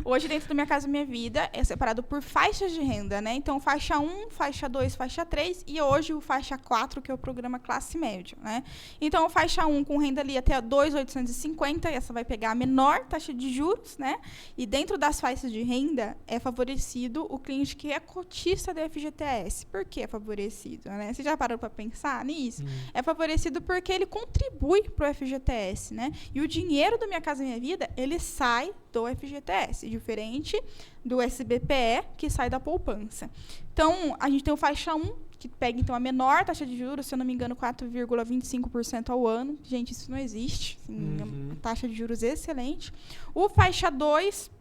Hoje, dentro do Minha Casa Minha Vida, é separado por faixas de renda, né? Então, faixa 1, faixa 2, faixa 3 e hoje o faixa 4, que é o programa classe média, né? Então, faixa 1 com renda ali até 2.850, essa vai pegar a menor taxa de juros, né? E dentro das faixas de renda é favorecido o cliente que é cotista da FGTS. Por que é favorecido? Né? Você já parou para pensar nisso? É favorecido porque ele contribui para o FGTS, né? E o dinheiro do Minha Casa Minha Vida, ele sai do FGTS, diferente do SBPE, que sai da poupança. Então, a gente tem o faixa 1, que pega, então, a menor taxa de juros, se eu não me engano, 4,25% ao ano. Gente, isso não existe. Assim, é uma taxa de juros excelente. O faixa 2,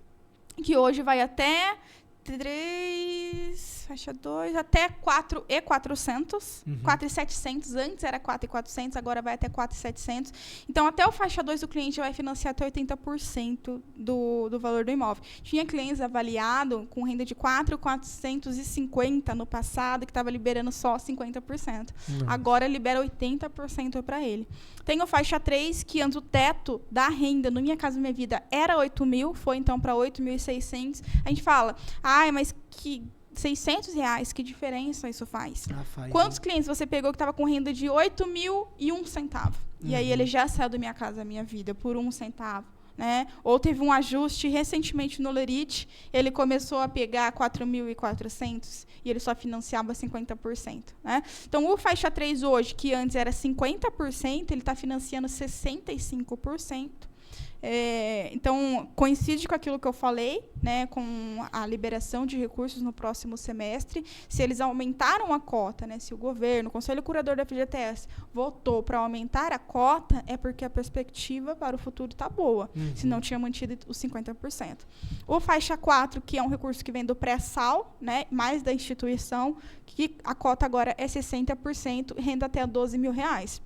que hoje vai até 3, faixa 2, até 4.400, 4.700, antes era 4.400, agora vai até 4.700. Então, até o faixa 2 do cliente vai financiar até 80% do valor do imóvel. Tinha clientes avaliados com renda de 4.450 no passado, que estava liberando só 50%. Agora libera 80% para ele. Tem o faixa 3, que antes o teto da renda no Minha Casa Minha Vida era 8 mil, foi então para 8.600. A gente fala, mas que R$600, que diferença isso faz? Quantos clientes você pegou que estava com renda de 8 mil e 1 centavo? E aí ele já saiu do Minha Casa Minha Vida por 1 centavo. né? Ou teve um ajuste recentemente no Lerite, ele começou a pegar 4.400 e ele só financiava 50%. Né? Então, o faixa 3 hoje, que antes era 50%, ele está financiando 65%. Então, coincide com aquilo que eu falei, né, com a liberação de recursos no próximo semestre. Se eles aumentaram a cota, né, se o governo, o Conselho Curador da FGTS, votou para aumentar a cota, é porque a perspectiva para o futuro está boa, se não tinha mantido os 50%. O faixa 4, que é um recurso que vem do pré-sal, né, mais da instituição, que a cota agora é 60%, renda até R$12.000.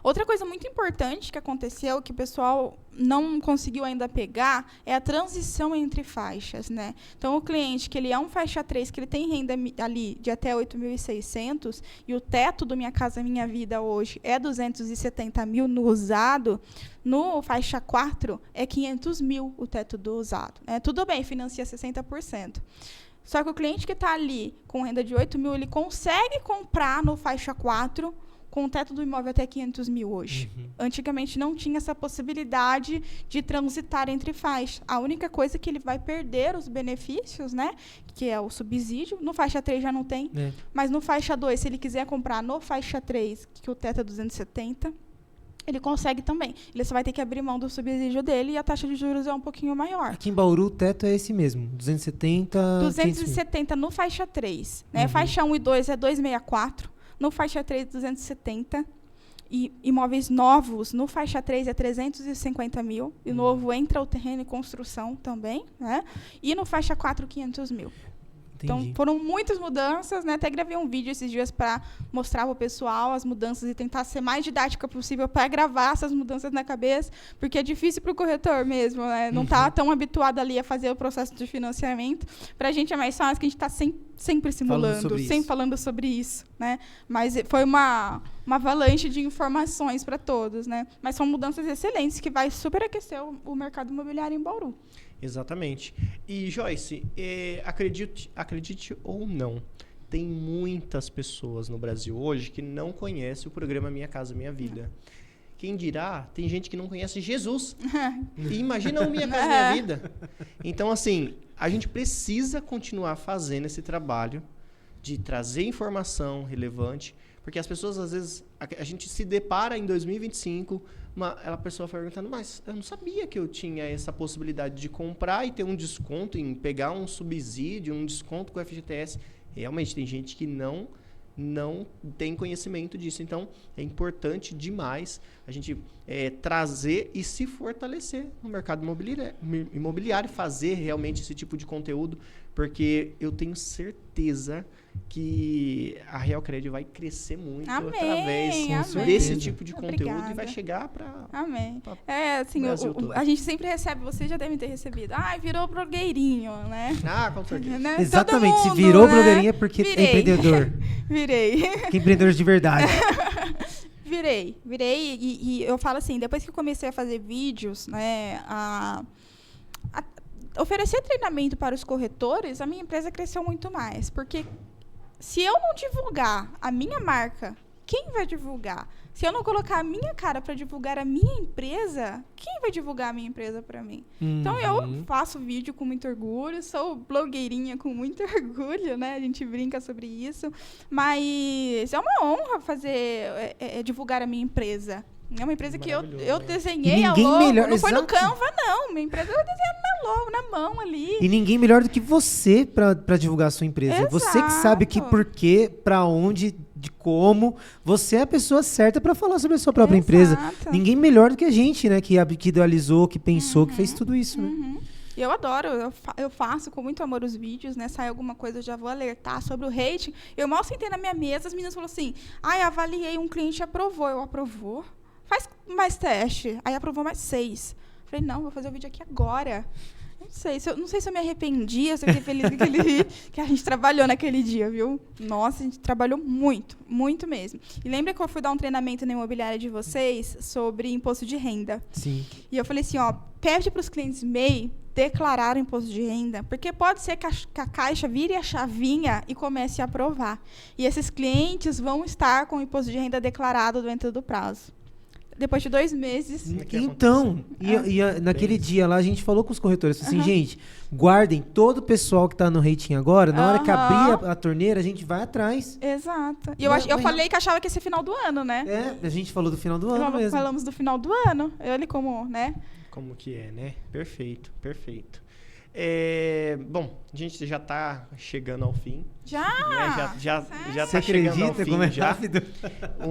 Outra coisa muito importante que aconteceu, que o pessoal não conseguiu ainda pegar, é a transição entre faixas, né? Então, o cliente que ele é um faixa 3, que ele tem renda ali de até 8.600, e o teto do Minha Casa Minha Vida hoje é 270 mil no usado, no faixa 4 é 500 mil o teto do usado. Tudo bem, financia 60%. Só que o cliente que está ali com renda de 8 mil, ele consegue comprar no faixa 4 com o teto do imóvel até 500 mil hoje. Antigamente não tinha essa possibilidade de transitar entre faixas. A única coisa que ele vai perder os benefícios, né, que é o subsídio. No faixa 3 já não tem, mas no faixa 2, se ele quiser comprar no faixa 3, que o teto é 270, ele consegue também. Ele só vai ter que abrir mão do subsídio dele e a taxa de juros é um pouquinho maior. Aqui em Bauru o teto é esse mesmo, 270... 270 no faixa 3. Né? Faixa 1 e 2 é 264. No faixa 3, 270. E imóveis novos, no faixa 3 é 350 mil. E novo entra o terreno e construção também. Né? E no faixa 4, 500 mil. Entendi. Então, foram muitas mudanças, né? Até gravei um vídeo esses dias para mostrar para o pessoal as mudanças e tentar ser mais didática possível para gravar essas mudanças na cabeça, porque é difícil para o corretor mesmo, né? Não está tão habituado ali a fazer o processo de financiamento. Para a gente é mais fácil, que a gente está sempre simulando, sempre falando sobre isso, né? Mas foi uma avalanche de informações para todos, né? Mas são mudanças excelentes que vai super aquecer o mercado imobiliário em Bauru. Exatamente. E, Joyce, acredite ou não, tem muitas pessoas no Brasil hoje que não conhecem o programa Minha Casa Minha Vida. Quem dirá, tem gente que não conhece Jesus. E imagina o Minha Casa Minha Vida. Então, assim, a gente precisa continuar fazendo esse trabalho de trazer informação relevante, porque as pessoas, às vezes, a gente se depara em 2025, a pessoa perguntando, mas eu não sabia que eu tinha essa possibilidade de comprar e ter um desconto, em pegar um subsídio, um desconto com o FGTS. Realmente, tem gente que não tem conhecimento disso. Então, é importante demais a gente trazer e se fortalecer no mercado imobiliário, fazer realmente esse tipo de conteúdo, porque eu tenho certeza que a Realcred vai crescer muito através desse tipo de conteúdo e vai chegar para... Amém. Assim, a gente sempre recebe, vocês já devem ter recebido, virou blogueirinho, né? Com certeza. Né? Exatamente, se virou blogueirinho é porque é empreendedor. Virei. Que empreendedor de verdade. Virei e eu falo assim, depois que eu comecei a fazer vídeos, né, oferecer treinamento para os corretores, a minha empresa cresceu muito mais, porque se eu não divulgar a minha marca, quem vai divulgar? Se eu não colocar a minha cara para divulgar a minha empresa, quem vai divulgar a minha empresa para mim? Então, eu faço vídeo com muito orgulho, sou blogueirinha com muito orgulho, né? A gente brinca sobre isso. Mas é uma honra divulgar a minha empresa. É uma empresa que eu desenhei a logo. Não foi no Canva, não. Minha empresa eu desenhei na mão ali. E ninguém melhor do que você para divulgar a sua empresa. Exato. Você que sabe que por quê, para onde, de como. Você é a pessoa certa para falar sobre a sua própria empresa. Ninguém melhor do que a gente, né? Que idealizou, que pensou, que fez tudo isso, né? Eu adoro, eu faço com muito amor os vídeos, né? Sai alguma coisa, eu já vou alertar sobre o rating. Eu mal sentei na minha mesa, as meninas falaram assim, avaliei, um cliente aprovou. Eu aprovou? Faz mais teste. Aí aprovou mais 6. Falei, não, vou fazer o vídeo aqui agora. Não sei se eu me arrependi, eu fiquei feliz que a gente trabalhou naquele dia, viu? Nossa, a gente trabalhou muito, muito mesmo. E lembra que eu fui dar um treinamento na imobiliária de vocês sobre imposto de renda? Sim. E eu falei assim, pede para os clientes MEI declarar o imposto de renda, porque pode ser que a Caixa vire a chavinha e comece a aprovar. E esses clientes vão estar com o imposto de renda declarado dentro do prazo. depois de 2 meses. Então, naquele dia lá a gente falou com os corretores, assim, gente, guardem todo o pessoal que tá no rating agora, na hora que abrir a torneira, a gente vai atrás. Exato. E eu falei que achava que ia ser final do ano, né? A gente falou do final do ano mesmo. Falamos do final do ano. Olha como, né? Como que é, né? Perfeito, perfeito. Bom, a gente já tá chegando ao fim. Já? Né? Já Você tá chegando ao acredita fim. Como é já. rápido?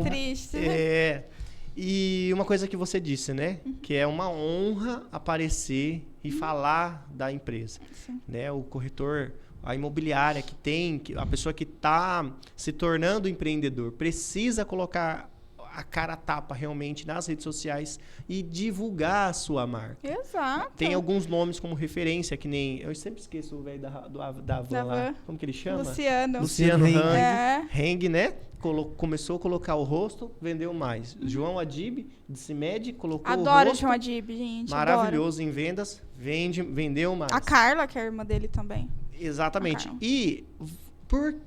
Triste. E uma coisa que você disse, né? Que é uma honra aparecer e falar da empresa. Sim. Né? O corretor, a imobiliária a pessoa que está se tornando empreendedor, precisa colocar a cara a tapa realmente nas redes sociais e divulgar a sua marca. Exato. Tem alguns nomes como referência, que nem... Eu sempre esqueço o velho da van lá. Como que ele chama? Luciano Heng, né? Começou a colocar o rosto, vendeu mais. João Adib, de CIMED, colocou o rosto. Adoro o João Adib, gente. Maravilhoso em vendas, vendeu mais. A Carla, que é a irmã dele também. Exatamente. E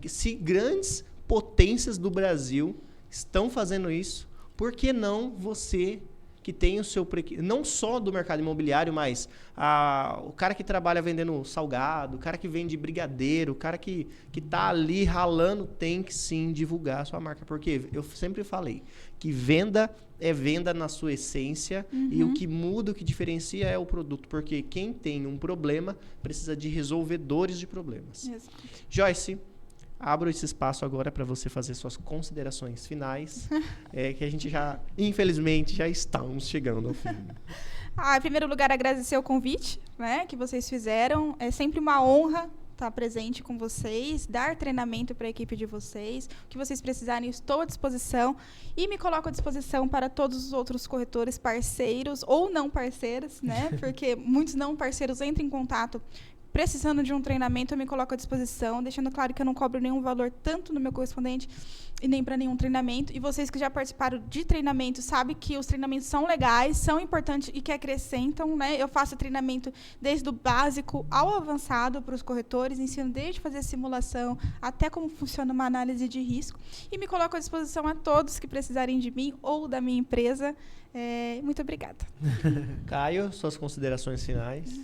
se grandes potências do Brasil estão fazendo isso, por que não você que tem o seu... Não só do mercado imobiliário, mas o cara que trabalha vendendo salgado, o cara que vende brigadeiro, o cara que tá ali ralando, tem que sim divulgar a sua marca. Porque eu sempre falei que venda é venda na sua essência e o que muda, o que diferencia é o produto. Porque quem tem um problema precisa de resolvedores de problemas. Exato. Joyce, abro esse espaço agora para você fazer suas considerações finais, que a gente já, infelizmente, já estamos chegando ao fim. Em primeiro lugar, agradecer o convite, né, que vocês fizeram. É sempre uma honra estar presente com vocês, dar treinamento para a equipe de vocês. O que vocês precisarem, estou à disposição. E me coloco à disposição para todos os outros corretores parceiros ou não parceiros, né, porque muitos não parceiros entram em contato precisando de um treinamento, eu me coloco à disposição, deixando claro que eu não cobro nenhum valor tanto no meu correspondente e nem para nenhum treinamento. E vocês que já participaram de treinamento sabem que os treinamentos são legais, são importantes e que acrescentam, né? Eu faço treinamento desde o básico ao avançado para os corretores, ensino desde fazer simulação até como funciona uma análise de risco. E me coloco à disposição a todos que precisarem de mim ou da minha empresa. Muito obrigada. Caio, suas considerações finais.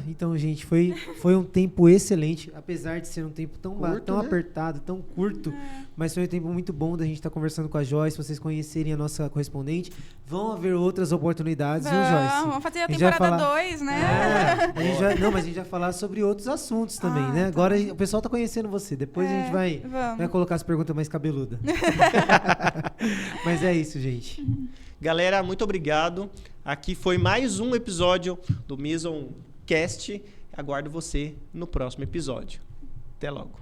Então, gente, foi um tempo excelente, apesar de ser um tempo tão curto, né? apertado, tão curto, mas foi um tempo muito bom da gente estar conversando com a Joyce, vocês conhecerem a nossa correspondente. Vão haver outras oportunidades, viu, Joyce? Vamos fazer a temporada 2, né? Mas a gente vai falar sobre outros assuntos também, né? Tá. Agora o pessoal tá conhecendo você, depois a gente vai colocar as perguntas mais cabeludas. Mas é isso, gente. Galera, muito obrigado. Aqui foi mais um episódio do Mison Cast. Aguardo você no próximo episódio. Até logo.